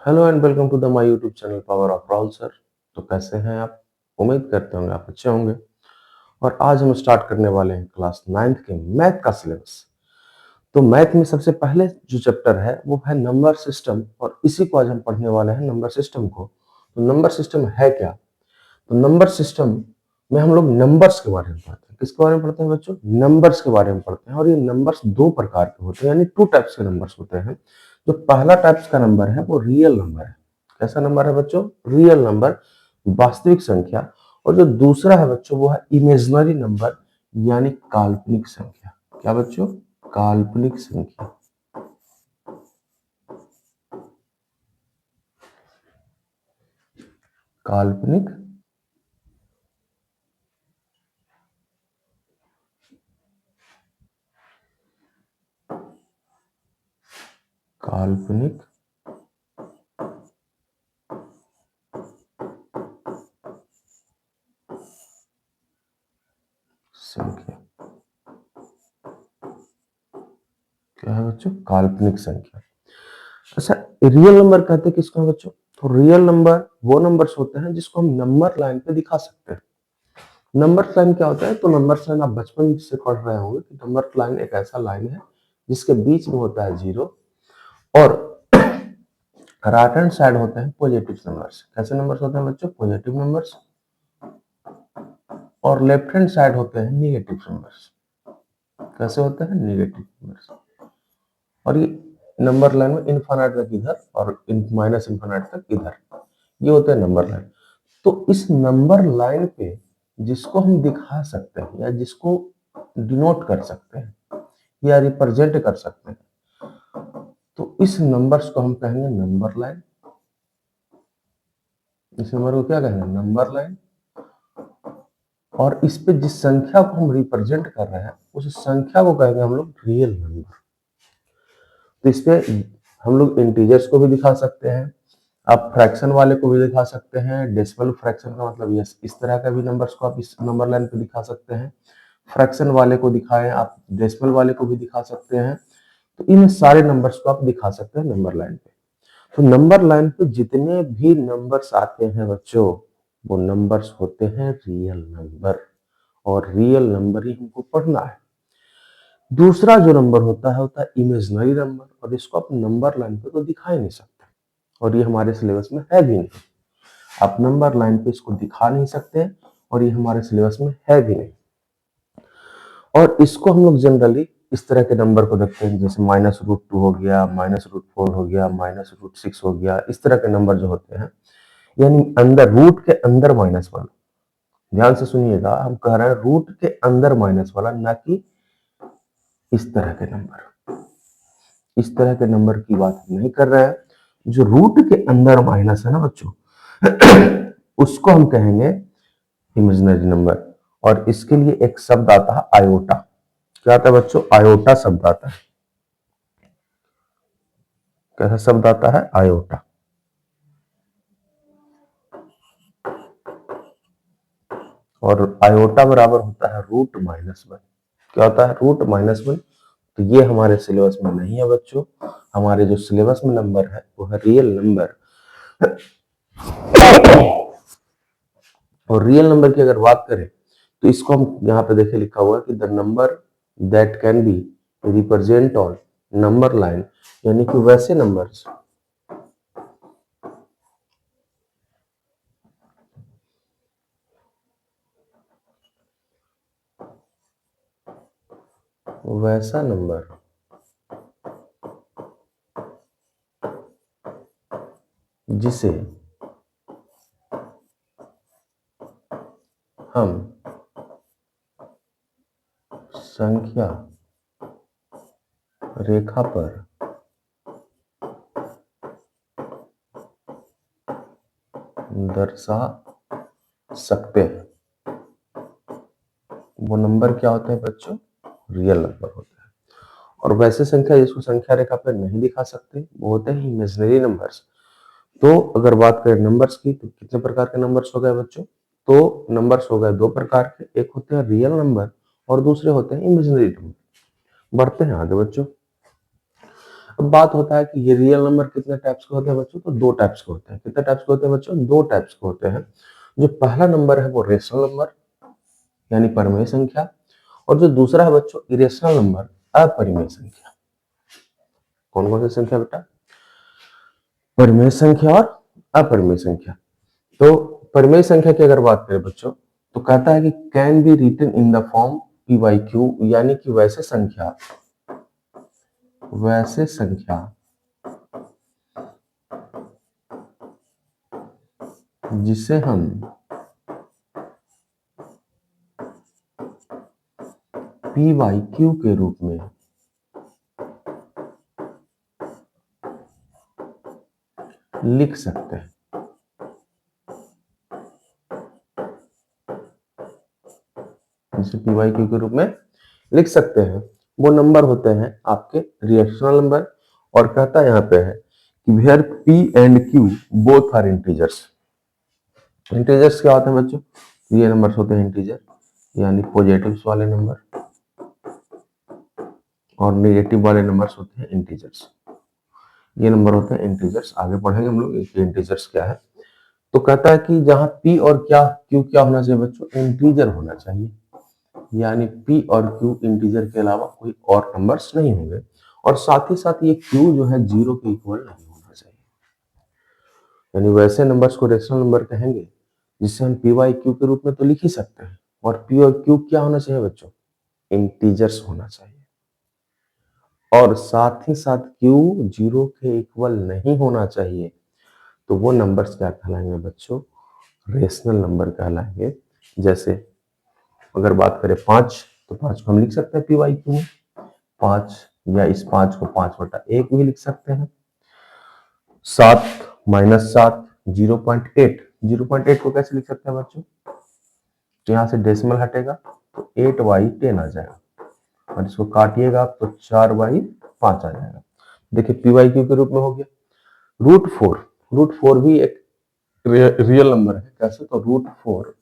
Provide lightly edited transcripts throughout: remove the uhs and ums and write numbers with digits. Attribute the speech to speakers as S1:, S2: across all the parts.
S1: Hello and welcome to the my YouTube channel power of Rahul sir. तो कैसे हैं आप? उम्मीद करते होंगे आप अच्छे होंगे। और आज हम स्टार्ट करने वाले हैं क्लास 9th के मैथ का सिलेबस। तो मैथ में सबसे पहले जो चैप्टर है वो है नंबर सिस्टम, और इसी को आज हम पढ़ने वाले हैं, नंबर सिस्टम को। तो नंबर सिस्टम है क्या? तो नंबर सिस्टम में हम लोग नंबर्स के बारे में पढ़ते हैं। किसके बारे में पढ़ते हैं बच्चों? नंबर्स के बारे में पढ़ते हैं। और ये नंबर्स दो प्रकार के होते हैं, यानी टू टाइप्स के नंबर्स होते हैं। जो पहला टाइप्स का नंबर है वो रियल नंबर है। कैसा नंबर है बच्चों? रियल नंबर, वास्तविक संख्या। और जो दूसरा है बच्चों वो है इमेजिनरी नंबर, यानी काल्पनिक संख्या। क्या बच्चों? काल्पनिक संख्या। काल्पनिक काल्पनिक संख्या क्या है बच्चों? काल्पनिक संख्या। अच्छा, रियल नंबर कहते हैं किसको है बच्चों? तो रियल नंबर वो नंबर्स होते हैं जिसको हम नंबर लाइन पे दिखा सकते हैं। नंबर लाइन क्या होता है? तो नंबर लाइन आप बचपन से पढ़ रहे होंगे कि नंबर लाइन एक ऐसा लाइन है जिसके बीच में होता है जीरो, और राइट हैंड साइड होते हैं पॉजिटिव नंबर्स। कैसे नंबर्स होते हैं बच्चों? Positive numbers. और लेफ्ट हैंड साइड होते हैं निगेटिव नंबर्स। कैसे होते हैं? Negative numbers. और ये नंबर लाइन में इनफाइनाइट तक इधर और माइनस इनफाइनाइट तक इधर, ये होते हैं नंबर लाइन। तो इस नंबर लाइन पे जिसको हम दिखा सकते हैं या जिसको डिनोट कर सकते हैं या रिप्रेजेंट कर सकते हैं, तो इस नंबर्स को हम कहेंगे नंबर लाइन। इस नंबर को क्या कहेंगे? Number line. और इस पे जिस संख्या को हम रिप्रेजेंट कर रहे हैं उस संख्या को कहेंगे हम लोग रियल नंबर। तो इस पे हम लोग इंटीजर्स को भी दिखा सकते हैं, आप फ्रैक्शन वाले को भी दिखा सकते हैं। डेसिमल फ्रैक्शन का मतलब यस, इस तरह का भी नंबर्स को आप इस नंबर लाइन पे दिखा सकते हैं। फ्रैक्शन वाले को दिखाएं आप, डेसिमल वाले को भी दिखा सकते हैं। तो इन सारे नंबर्स को आप दिखा सकते हैं नंबर लाइन पे। तो नंबर लाइन पे जितने भी नंबर्स आते हैं बच्चों, वो नंबर्स होते हैं रियल नंबर, और रियल नंबर ही हमको पढ़ना है। दूसरा जो नंबर होता है इमेजिनरी नंबर, और इसको आप नंबर लाइन पे तो दिखा ही नहीं सकते, और ये हमारे सिलेबस में है भी नहीं। आप नंबर लाइन पे इसको दिखा नहीं सकते, और ये हमारे सिलेबस में है भी नहीं। और इसको हम लोग जनरली इस तरह के नंबर को देखते हैं, जैसे -√2 हो गया, -√4 हो गया, -√6 हो गया। इस तरह के नंबर जो होते हैं, यानी अंदर रूट के अंदर माइनस वाला। ध्यान से सुनिएगा, हम कह रहे हैं रूट के अंदर माइनस वाला, ना कि इस तरह के नंबर। इस तरह के नंबर की बात नहीं कर रहे हैं। जो रूट के अंदर माइनस है ना बच्चों, उसको हम कहेंगे इमेजिनरी नंबर। और इसके लिए एक शब्द आता है आयोटा। क्या आता है बच्चों? आयोटा शब्द आता है। कैसा शब्द आता है? आयोटा। और आयोटा बराबर होता है √-1। क्या होता है? √-1। तो ये हमारे सिलेबस में नहीं है बच्चों। हमारे जो सिलेबस में नंबर है वो है रियल नंबर। और रियल नंबर की अगर बात करें तो इसको हम यहाँ पे देखे लिखा हुआ है कि the number that can be represent on number line, यानी कि वैसे नंबर्स वैसा नंबर जिसे हम संख्या रेखा पर दर्शा सकते हैं, वो नंबर क्या होते हैं बच्चों? रियल नंबर होते हैं। और वैसे संख्या जिसको संख्या रेखा पर नहीं दिखा सकते वो होते हैं इमेजिनरी नंबर्स। तो अगर बात करें नंबर्स की, तो कितने प्रकार के नंबर्स हो गए बच्चों? तो नंबर्स हो गए दो प्रकार के, एक होते हैं रियल नंबर और दूसरे होते हैं इमेजिनरी नंबर। बढ़ते हैं आगे बच्चों। अब बात होता है कि ये रियल नंबर कितने टाइप्स के होते हैं बच्चों, तो दो टाइप्स के होते हैं। कितने टाइप्स के होते हैं बच्चों, दो टाइप्स के होते हैं। जो पहला नंबर है वो रेशनल नंबर यानी परिमेय संख्या, और जो दूसरा है बच्चों इरेशनल नंबर अपरिमेय संख्या। कौन कौन सी संख्या बेटा, परिमेय संख्या और अपरिमेय संख्या। तो परिमेय संख्या की अगर बात करें बच्चों तो कहता है कि can be written in the form P by Q, यानी कि वैसे संख्या जिसे हम पी बाई क्यू के रूप में लिख सकते हैं। जिसे पी बाई क्यू के रूप में लिख सकते हैं, वो नंबर होते हैं आपके रिएक्शनल नंबर। और कहता यहाँ पे है कि where P and Q both are integers. Integers क्या होते हैं बच्चों, ये नंबर्स होते हैं इंटीजर यानी पॉजिटिव्स वाले नंबर, और नेगेटिव वाले नंबर्स होते हैं इंटीजर्स। ये नंबर होते हैं इंटीजर्स। आगे पढ़ेंगे हम लोग इंटीजर्स क्या है। तो कहता है कि जहां पी और क्या क्यू क्या होना चाहिए बच्चों, इंटीजर होना चाहिए, यानी पी और क्यू इंटीजर के अलावा कोई और नंबर्स नहीं होंगे। और साथ ही साथ ये क्यू जो है जीरो के इक्वल नहीं होना चाहिए, यानी वैसे नंबर्स को रेशनल नंबर कहेंगे जिससे हम पी वाई क्यू के रूप में तो लिख ही सकते हैं। और पी और क्यू क्या होना चाहिए बच्चों, इंटीजर्स होना चाहिए। और साथ ही साथ क्यू जीरो के इक्वल नहीं होना चाहिए, तो वो नंबर्स क्या कहलाएंगे बच्चों, रेशनल नंबर कहलाएंगे। जैसे अगर बात करें 5, तो 5 को हम लिख सकते हैं पी वाई क्यू में 5, या इस 5 को 5/1 भी लिख सकते हैं। 7 - 7 0.8, 0.8 को कैसे लिख सकते हैं बच्चों, तो यहाँ से डेसिमल हटेगा तो 8/10 आ जाएगा, और इसको काटिएगा तो 4/5 आ जाएगा। देखिए पी वाई क्यू के रूप में हो गया। √4 भी एक रियल नंबर है। कैसे, तो √4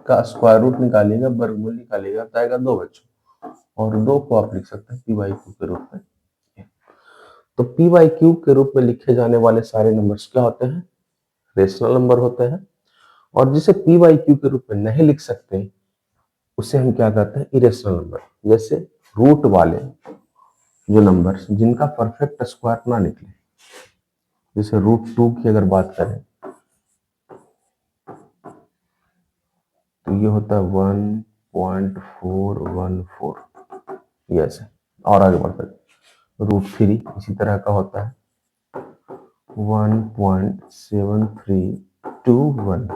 S1: का स्क्वायर रूट निकालिएगा, वर्गमूल निकालिएगा तो आएगा 2 बच्चों, और 2 को आप लिख सकते हैं पी वाई क्यू के रूप में। तो पी वाई क्यू के रूप में लिखे जाने वाले सारे नंबर्स क्या होते हैं, रेशनल नंबर होते हैं। और जिसे पी वाई क्यू के रूप में नहीं लिख सकते उसे हम क्या कहते हैं, इरेशनल नंबर। जैसे रूट वाले जो नंबर्स जिनका परफेक्ट स्क्वायर ना निकले, जैसे √2 की अगर बात करें तो ये होता है 1.414, यस। और आगे बढ़ते हैं, √3 इसी तरह का होता है 1.7321।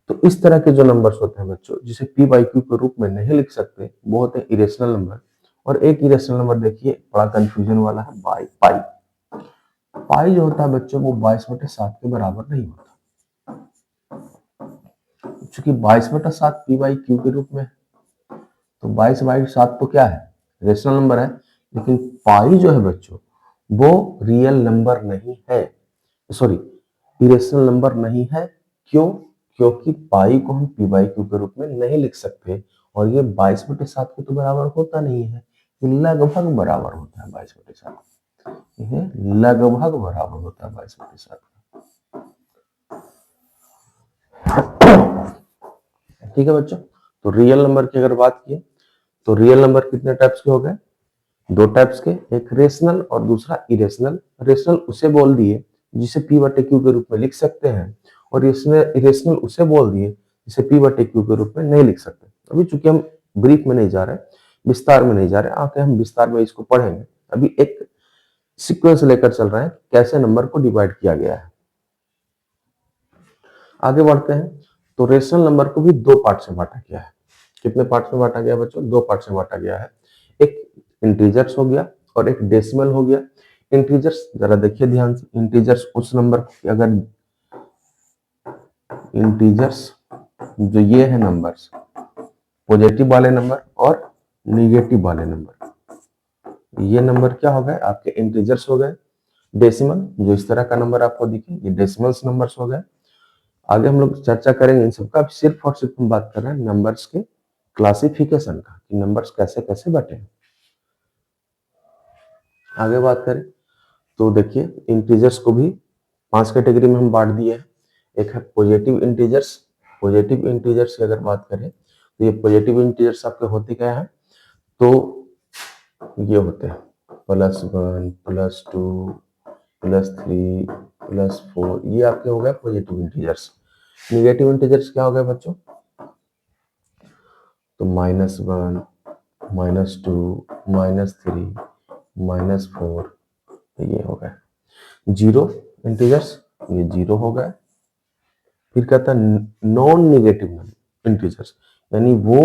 S1: तो इस तरह के जो नंबर्स होते हैं बच्चों जिसे पी बाई क्यू के रूप में नहीं लिख सकते, वो होते हैं इरेशनल नंबर। और एक इरेशनल नंबर देखिए बड़ा कंफ्यूजन वाला है, पाई। पाई जो होता है बच्चों वो 22/7 के बराबर नहीं होता, क्योंकि 22/7 पी बाई क्यू के रूप में, तो 22/7 तो क्या है, रेशनल नंबर है। लेकिन पाई जो है बच्चों वो रियल नंबर नहीं है, सॉरी इरेशनल नंबर नहीं है। क्यों, क्योंकि पाई को हम पी बाई क्यू के रूप में नहीं लिख सकते, और ये 22/7 के तो बराबर होता नहीं है, ये लगभग बराबर होता है 22/7, ये लगभग बराबर होता है 22/7। ठीक है बच्चों, तो रियल नंबर की अगर बात की तो रियल नंबर कितने टाइप्स के हो गए, दो टाइप्स के, एक रेशनल और दूसरा इरेशनल। रेशनल उसे बोल दिए जिसे पी बटे क्यू के रूप में लिख सकते हैं, और इरेशनल उसे बोल दिए जिसे पी बटे क्यू के रूप में नहीं लिख सकते। अभी चूंकि हम ब्रीफ में नहीं जा रहे, विस्तार में नहीं जा रहे, आके हम विस्तार में इसको पढ़ेंगे। अभी एक सीक्वेंस लेकर चल रहे हैं कैसे नंबर को डिवाइड किया गया है। आगे बढ़ते हैं, तो रेशनल नंबर को भी दो पार्ट से बांटा गया है। कितने पार्ट में बांटा गया बच्चों, दो पार्ट से बांटा गया है। एक इंटीजर्स हो गया और एक डेसिमल हो गया। इंटीजर्स जरा देखिए ध्यान से, इंटीजर्स उस नंबर को, अगर इंटीजर्स जो ये है नंबर्स, पॉजिटिव वाले नंबर और निगेटिव वाले नंबर, ये नंबर क्या हो गए आपके इंटीजर्स हो गए। डेसिमल जो इस तरह का नंबर आपको दिखे, ये डेसिमल्स नंबर्स हो गए। आगे हम लोग चर्चा करेंगे इन सबका, सिर्फ और सिर्फ हम बात कर रहे हैं नंबर्स के क्लासिफिकेशन का, कि नंबर्स कैसे कैसे बटे। आगे बात करें तो देखिए इंटीजर्स को भी 5 कैटेगरी में हम बांट दिए हैं। एक है पॉजिटिव इंटीजर्स। पॉजिटिव इंटीजर्स की अगर बात करें तो ये पॉजिटिव इंटीजर्स आपके होते क्या है, तो ये होते हैं +1 +2 +3 +4, ये आपके हो गए पॉजिटिव इंटीजर्स। निगेटिव इंटीजर्स क्या हो गए बच्चों, तो -1 -2 -3 -4, ये हो गए। जीरो इंटीजर्स, ये जीरो हो गए। फिर कहता है नॉन निगेटिव इंटीजर्स, यानी वो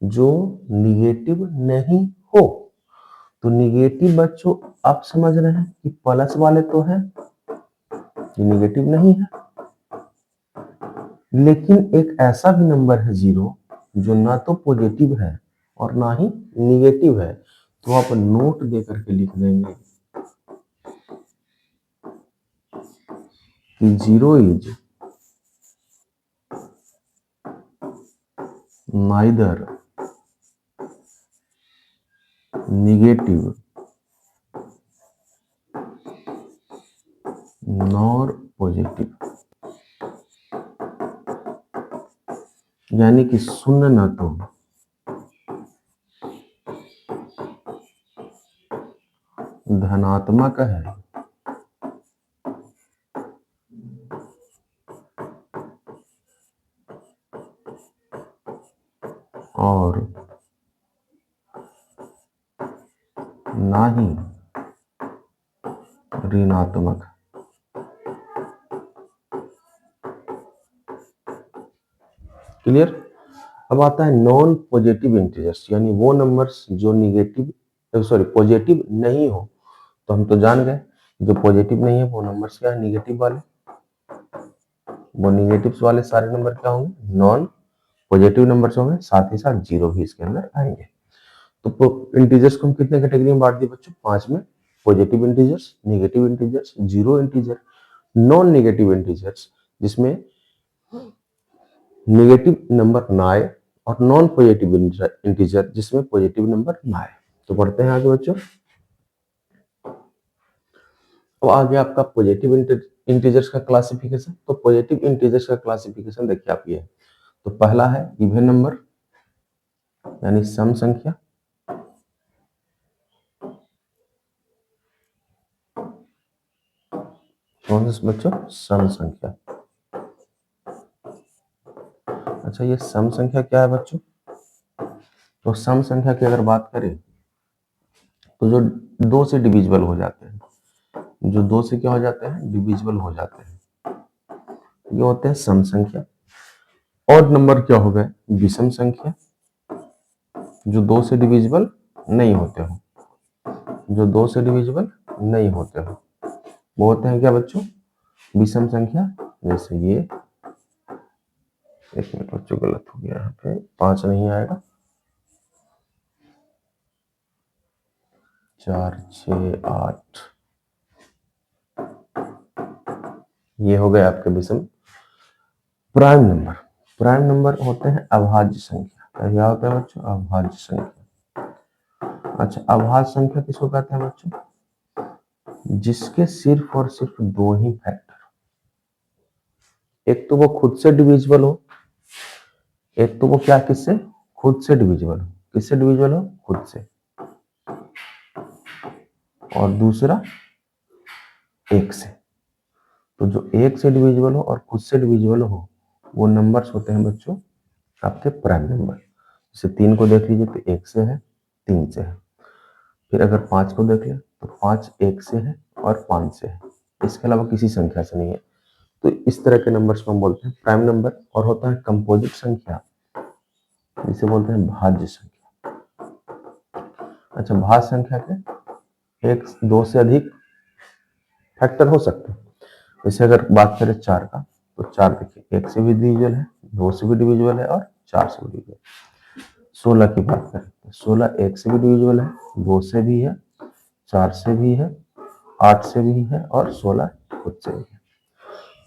S1: जो निगेटिव नहीं हो। तो निगेटिव बच्चों आप समझ रहे हैं कि प्लस वाले तो हैं, ये निगेटिव नहीं है, लेकिन एक ऐसा भी नंबर है जीरो जो ना तो पॉजिटिव है और ना ही निगेटिव है। तो आप नोट दे करके लिख देंगे कि zero is neither negative nor positive, यानी कि शून्य न तो धनात्मक है और ना ही ऋणात्मक। क्लियर। अब आता है नॉन पॉजिटिव इंटीजर्स, यानी वो नंबर्स जो पॉजिटिव नहीं हो। तो हम तो जान गए जो पॉजिटिव नहीं है वो नंबर्स क्या है, निगेटिव वाले। वो निगेटिव्स वाले सारे नंबर क्या होंगे, नॉन पॉजिटिव नंबर्स होंगे, साथ ही साथ जीरो भी इसके अंदर आएंगे। तो इंटीजर्स को हम कितने कैटेगरी में बांट दिए बच्चों, 5 में। Positive integers, negative integers, zero integer, non negative integers जिसमें निगेटिव नंबर ना आए, और नॉन पॉजिटिव इंटीजर जिसमें पॉजिटिव नंबर ना आए। तो पढ़ते हैं आगे बच्चों। तो आगे आपका पॉजिटिव इंटीजर्स का क्लासिफिकेशन। तो पॉजिटिव इंटीजर्स का क्लासिफिकेशन देखिए आप, ये है। तो पहला है इवन नंबर, यानी सम संख्या। कौन सा बच्चों, सम संख्या। अच्छा ये सम संख्या क्या है बच्चों, तो सम संख्या की अगर बात करें तो जो दो से डिविजिबल हो जाते हैं, जो दो से क्या हो जाते हैं, डिविजिबल हो जाते हैं, ये होते हैं सम संख्या। और नंबर क्या हो गए, विषम संख्या, जो दो से डिविजिबल नहीं होते हो, जो दो से डिविजिबल नहीं होते हो वो होते हैं क्या बच्चों, विषम संख्या। जैसे ये, एक मिनट बच्चों गलत हो गया, यहाँ पे 5 नहीं आएगा, 4 6 8, ये हो गए आपके विषम। प्राइम नंबर, प्राइम नंबर होते हैं अभाज्य संख्या। क्या होता है बच्चों, अभाज्य संख्या। अच्छा अभाज्य संख्या किसको कहते हैं बच्चों, जिसके सिर्फ और सिर्फ दो ही फैक्टर, एक तो वो खुद से डिविजिबल हो, एक तो वो क्या किससे, खुद से डिविजिबल हो। किससे डिविजिबल हो, खुद से, और दूसरा एक से। तो जो एक से डिविजिबल हो और खुद से डिविजिबल हो वो नंबर्स होते हैं बच्चों आपके प्राइम नंबर। जैसे 3 को देख लीजिए तो 1 से है, 3 से है। फिर अगर 5 को देख ले तो 5 1 से है और 5 से है, इसके अलावा किसी संख्या से नहीं है। तो इस तरह के नंबर्स को हम बोलते हैं प्राइम नंबर। और होता है कंपोजिट संख्या, जिसे बोलते हैं भाज्य संख्या। अच्छा भाज्य संख्या के एक दो से अधिक फैक्टर हो सकते हैं। जैसे अगर बात करें 4 का, तो 4 देखिए 1 से भी डिविजिबल है, 2 से भी डिविजिबल है और 4 से भी डिविजिबल। 16 की बात करें तो 16 1 से भी डिविजिबल है, 2 से भी है, 4 से भी है, 8 से भी है और 16 खुद से भी है।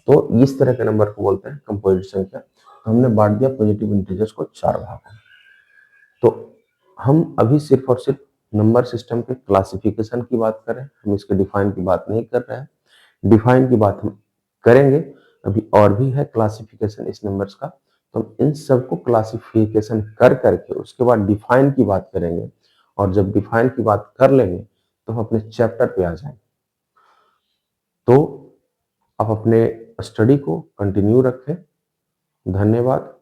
S1: तो इस तरह के नंबर को बोलते हैं कंपोजिट संख्या। तो हमने बांट दिया पॉजिटिव इंटीजर्स को 4 भागों में। तो हम अभी सिर्फ और सिर्फ नंबर सिस्टम के क्लासिफिकेशन की बात करें, हम इसके डिफाइन की बात नहीं कर रहे हैं, डिफाइन की बात हम करेंगे। अभी और भी है क्लासिफिकेशन इस नंबर्स का, तो हम इन सबको क्लासिफिकेशन कर करके उसके बाद डिफाइन की बात करेंगे, और जब डिफाइन की बात कर लेंगे तो हम अपने चैप्टर पे आ जाएंगे। तो आप अपने स्टडी को कंटिन्यू रखें। धन्यवाद।